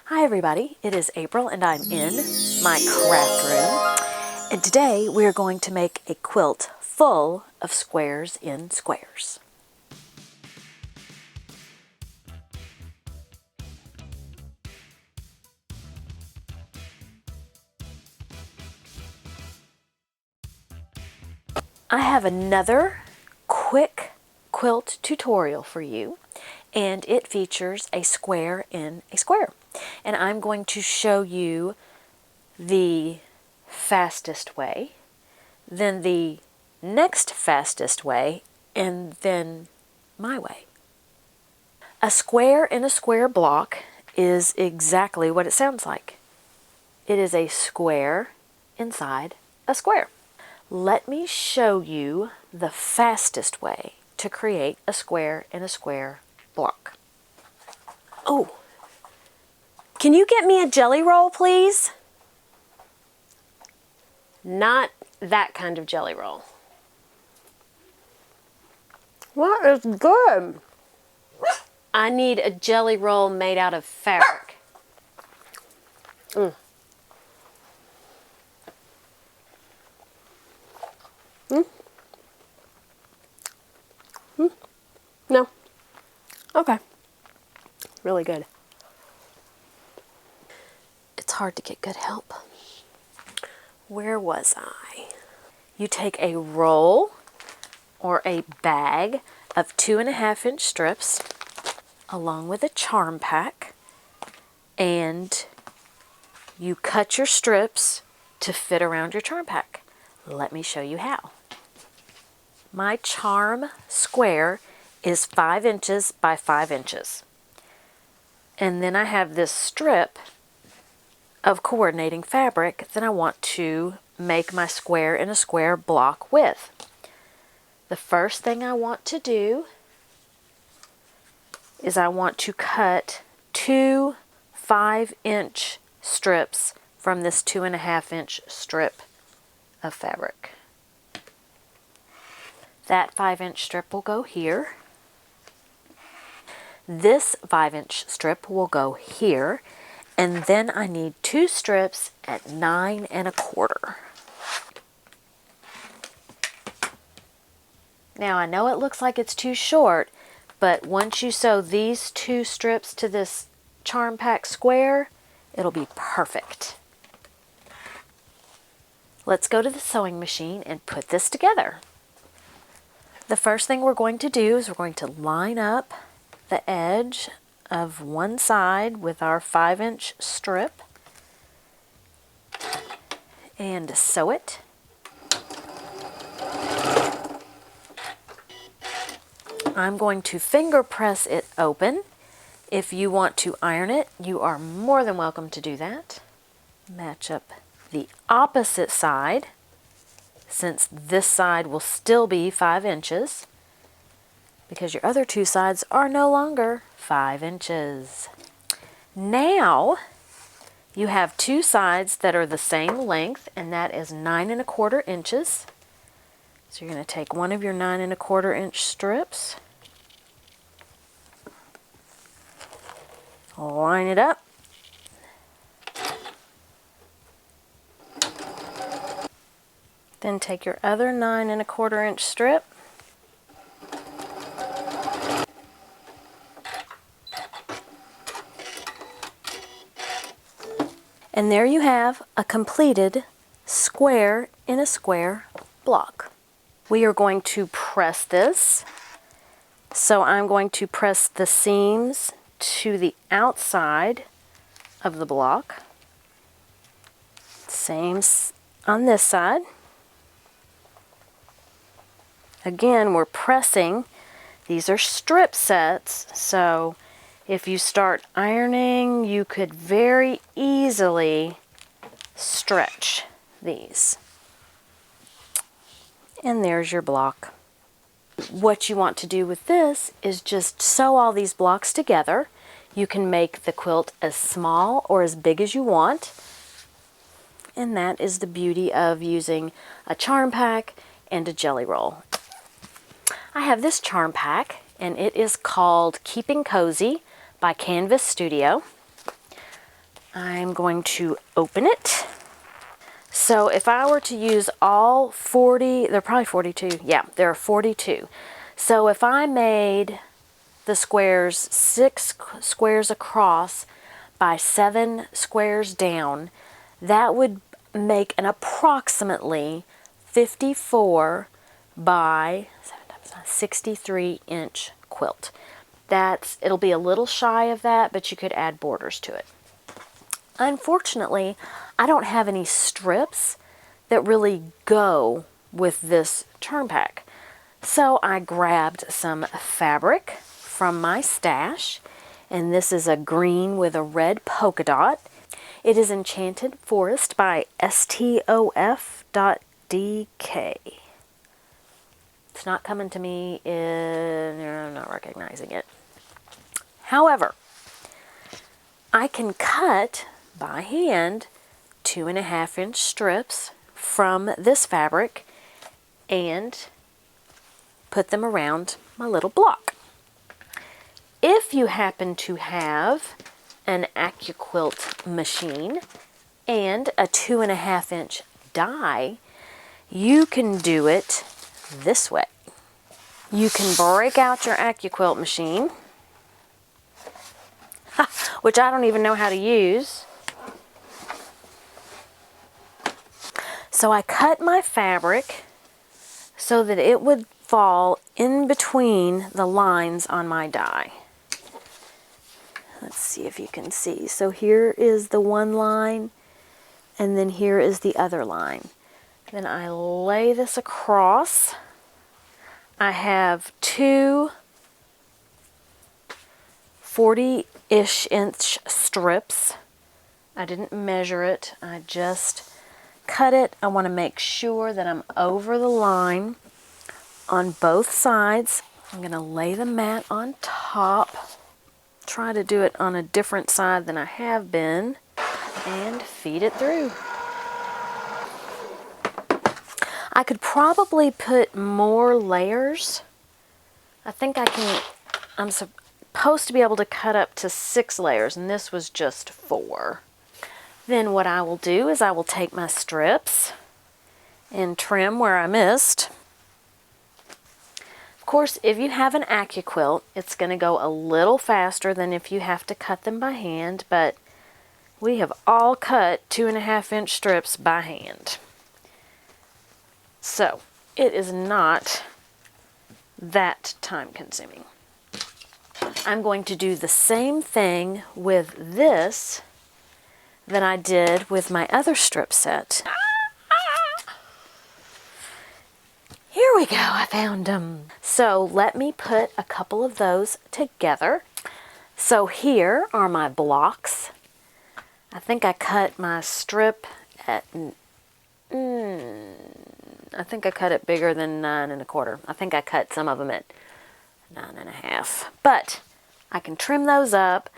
Hi everybody, it is April and I'm in my craft room. And today we are going to make a quilt full of squares in squares. I have another quick quilt tutorial for you, and it features a square in a square. And I'm going to show you the fastest way, then the next fastest way, and then my way. A square in a square block is exactly what it sounds like. It is a square inside a square. Let me show you the fastest way to create a square in a square block. Oh, can you get me a jelly roll, please? Not that kind of jelly roll. What is good? I need a jelly roll made out of fabric. No. Okay. Really good. It's hard to get good help. Where was I? You take a roll or a bag of 2.5-inch strips along with a charm pack, and you cut your strips to fit around your charm pack. Let me show you how. My charm square is 5 inches by 5 inches. And then I have this strip of coordinating fabric that I want to make my square in a square block with. The first thing I want to do is I want to cut 2 5-inch strips from this 2.5-inch strip of fabric. That 5-inch strip will go here. This 5-inch strip will go here. And then I need 2 strips at 9 1/4. Now I know it looks like it's too short, but once you sew these 2 strips to this charm pack square, it'll be perfect. Let's go to the sewing machine and put this together. The first thing we're going to do is we're going to line up the edge of one side with our 5-inch strip and sew it. I'm going to finger press it open. If you want to iron it, you are more than welcome to do that. Match up the opposite side, since this side will still be 5 inches, because your other 2 sides are no longer 5 inches. Now you have 2 sides that are the same length, and that is 9 1/4 inches. So you're going to take one of your 9 1/4 inch strips, line it up, then take your other 9 1/4 inch strip, and there you have a completed square in a square block. We are going to press this. So I'm going to press the seams to the outside of the block. Same on this side. Again, we're pressing. These are strip sets, so if you start ironing, you could very easily stretch these. And there's your block. What you want to do with this is just sew all these blocks together. You can make the quilt as small or as big as you want. And that is the beauty of using a charm pack and a jelly roll. I have this charm pack, and it is called Keeping Cozy by Canvas Studio. I'm going to open it. So if I were to use all 40, they're probably 42. Yeah, there are 42. So if I made the squares 6 squares across by 7 squares down, that would make an approximately 54 by 7 times 9, 63 inch quilt. It'll be a little shy of that, but you could add borders to it. Unfortunately, I don't have any strips that really go with this turn pack. So I grabbed some fabric from my stash, and this is a green with a red polka dot. It is Enchanted Forest by stof.dk. It's not coming to me, I'm not recognizing it. However, I can cut by hand 2.5 inch strips from this fabric and put them around my little block. If you happen to have an AccuQuilt machine and a 2.5 inch die, you can do it this way. You can break out your AccuQuilt machine, which I don't even know how to use. So I cut my fabric so that it would fall in between the lines on my die. Let's see if you can see. So here is the one line, and then here is the other line. Then I lay this across. I have two 40-ish inch strips. I didn't measure it, I just cut it. I want to make sure that I'm over the line on both sides. I'm going to lay the mat on top. Try to do it on a different side than I have been and feed it through. I could probably put more layers. I think I'm supposed to be able to cut up to 6 layers, and this was just 4. Then what I will do is I will take my strips and trim where I missed. Of course, if you have an AccuQuilt, it's going to go a little faster than if you have to cut them by hand, but we have all cut 2.5 inch strips by hand. So it is not that time consuming. I'm going to do the same thing with this that I did with my other strip set. Here we go, I found them. So let me put a couple of those together. So here are my blocks. I think I cut my strip at, I think I cut it bigger than 9 1/4. I think I cut some of them at 9 1/2. But I can trim those up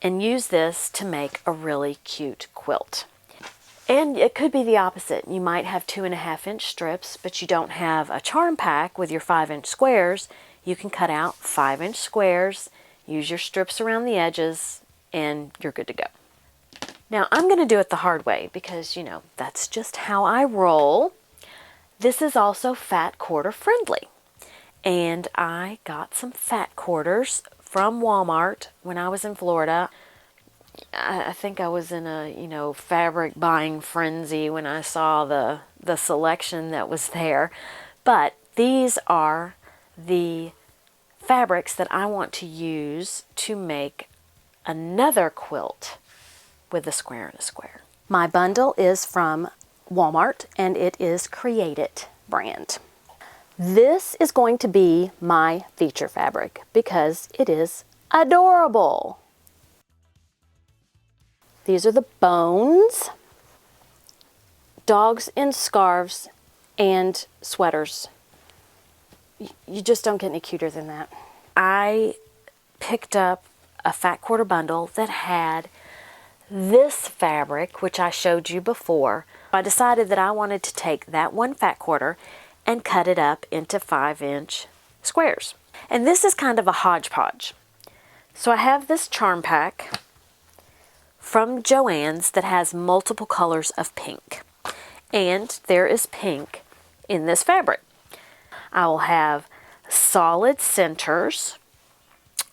and use this to make a really cute quilt. And it could be the opposite. You might have 2.5 inch strips, but you don't have a charm pack with your 5 inch squares. You can cut out 5 inch squares, use your strips around the edges, and you're good to go. Now I'm going to do it the hard way because, you know, that's just how I roll. This is also fat quarter friendly. And I got some fat quarters from Walmart when I was in Florida. I think I was in a, you know, fabric buying frenzy when I saw the selection that was there. But these are the fabrics that I want to use to make another quilt with a square and a square. My bundle is from Walmart, and it is Create It brand. This is going to be my feature fabric because it is adorable. These are the bones, dogs in scarves, and sweaters. You just don't get any cuter than that. I picked up a fat quarter bundle that had this fabric, which I showed you before. I decided that I wanted to take that one fat quarter and cut it up into 5 inch squares. And this is kind of a hodgepodge. So I have this charm pack from Joann's that has multiple colors of pink. And there is pink in this fabric. I will have solid centers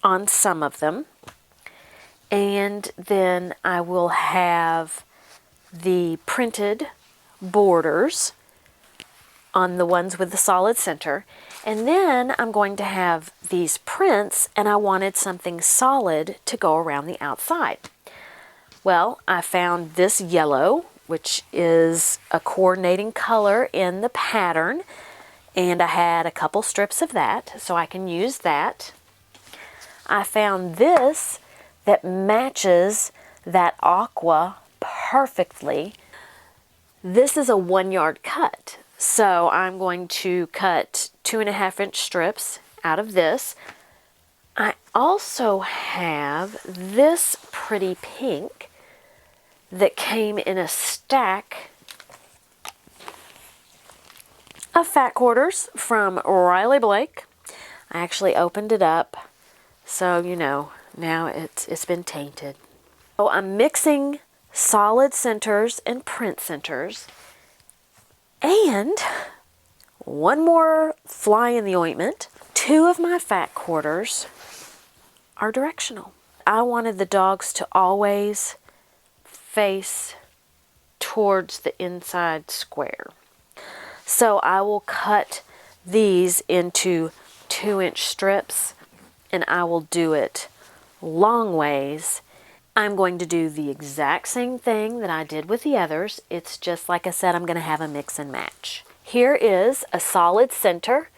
on some of them, and then I will have the printed borders on the ones with the solid center, and then I'm going to have these prints, and I wanted something solid to go around the outside. Well, I found this yellow, which is a coordinating color in the pattern, and I had a couple strips of that, so I can use that. I found this that matches that aqua perfectly. This is a 1 yard cut, so I'm going to cut 2.5-inch strips out of this. I also have this pretty pink that came in a stack of fat quarters from Riley Blake. I actually opened it up, so you know, now it's been tainted. So I'm mixing solid centers and print centers, and one more fly in the ointment. 2 of my fat quarters are directional. I wanted the dogs to always face towards the inside square. So I will cut these into 2-inch strips, and I will do it long ways. I'm going to do the exact same thing that I did with the others. It's just like I said, I'm going to have a mix and match. Here is a solid center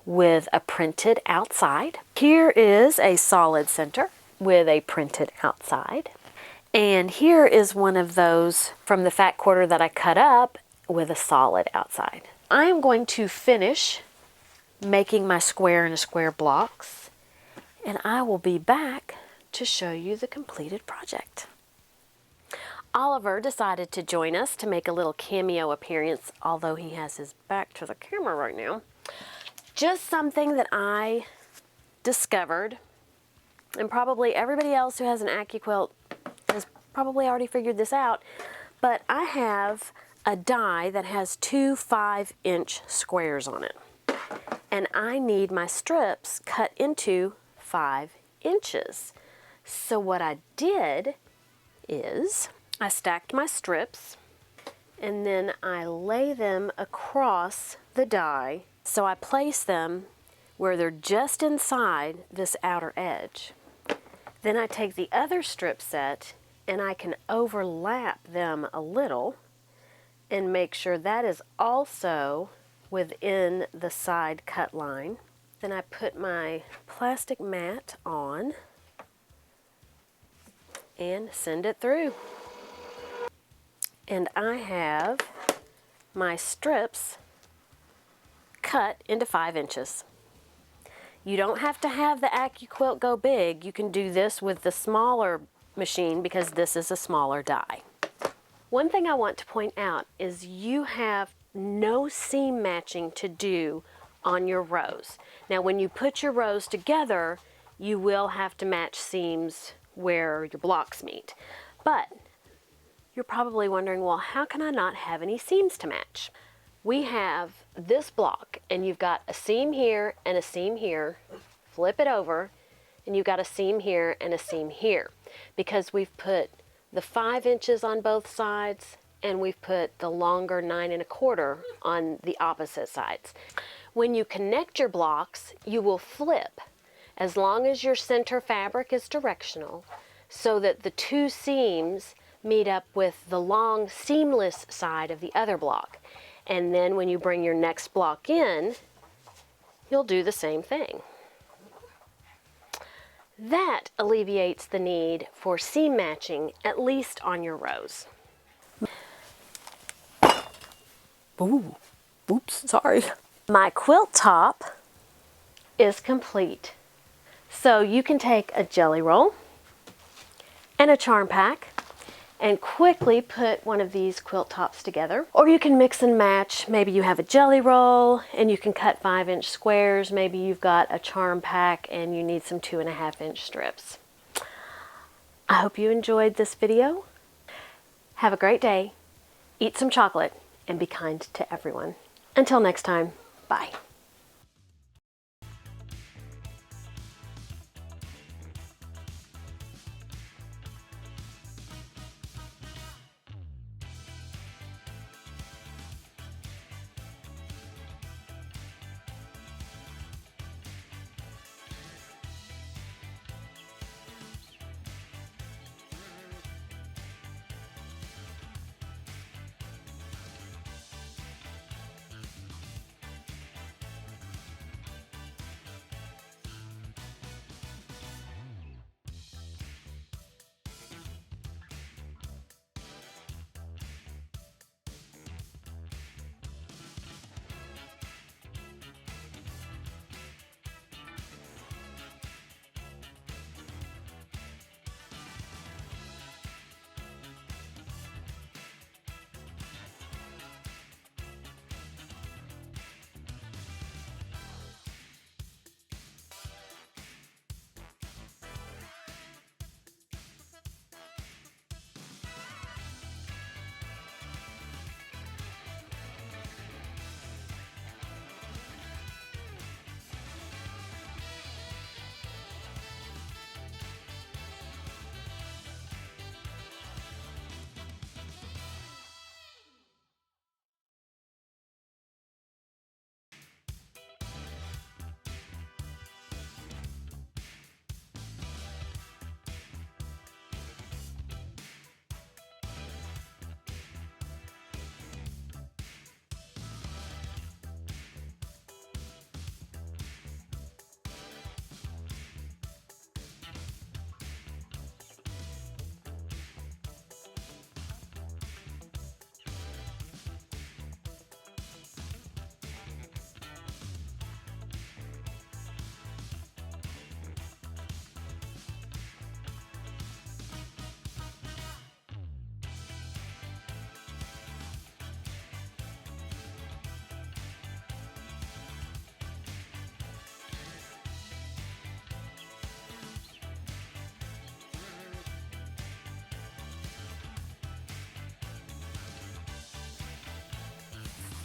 with a printed outside. Here is a solid center with a printed outside. And here is one of those from the fat quarter that I cut up with a solid outside. I am going to finish making my square and square blocks, and I will be back to show you the completed project. Oliver decided to join us to make a little cameo appearance, although he has his back to the camera right now. Just something that I discovered, and probably everybody else who has an AccuQuilt has probably already figured this out, but I have a die that has 2 5-inch squares on it, and I need my strips cut into 5 inches. So what I did is I stacked my strips, and then I lay them across the die, so I place them where they're just inside this outer edge. Then I take the other strip set and I can overlap them a little and make sure that is also within the side cut line. Then I put my plastic mat on and send it through. And I have my strips cut into 5 inches. You don't have to have the AccuQuilt go big. You can do this with the smaller machine because this is a smaller die. One thing I want to point out is you have no seam matching to do on your rows. Now when you put your rows together, you will have to match seams where your blocks meet. But you're probably wondering, well, how can I not have any seams to match? We have this block, and you've got a seam here and a seam here. Flip it over, and you've got a seam here and a seam here, because we've put the 5 inches on both sides, and we've put the longer 9 1/4 on the opposite sides. When you connect your blocks, you will flip as long as your center fabric is directional, so that the 2 seams meet up with the long seamless side of the other block. And then when you bring your next block in, you'll do the same thing. That alleviates the need for seam matching, at least on your rows. Ooh, oops, sorry. My quilt top is complete. So you can take a jelly roll and a charm pack and quickly put one of these quilt tops together. Or you can mix and match. Maybe you have a jelly roll and you can cut 5-inch squares. Maybe you've got a charm pack and you need some 2.5-inch strips. I hope you enjoyed this video. Have a great day, eat some chocolate, and be kind to everyone. Until next time, bye.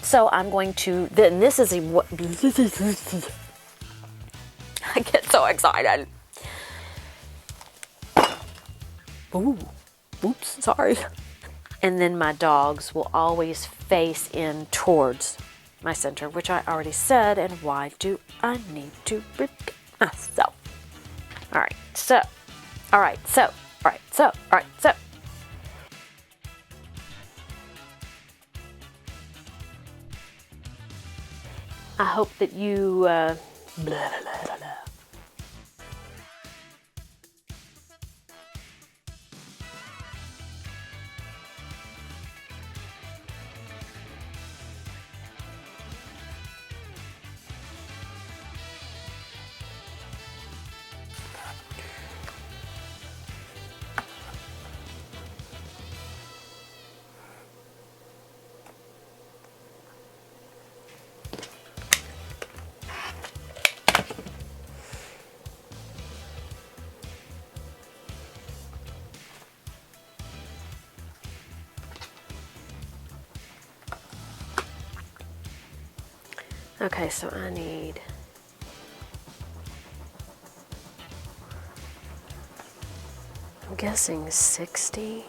So I'm going to, then this is a, I get so excited. Ooh, oops, sorry. And then my dogs will always face in towards my center, which I already said, and why do I need to repeat myself? All right, so, all right, so, all right, so, all right, so. I hope that you, blah, blah, blah, blah. Okay, so I need, I'm guessing 60.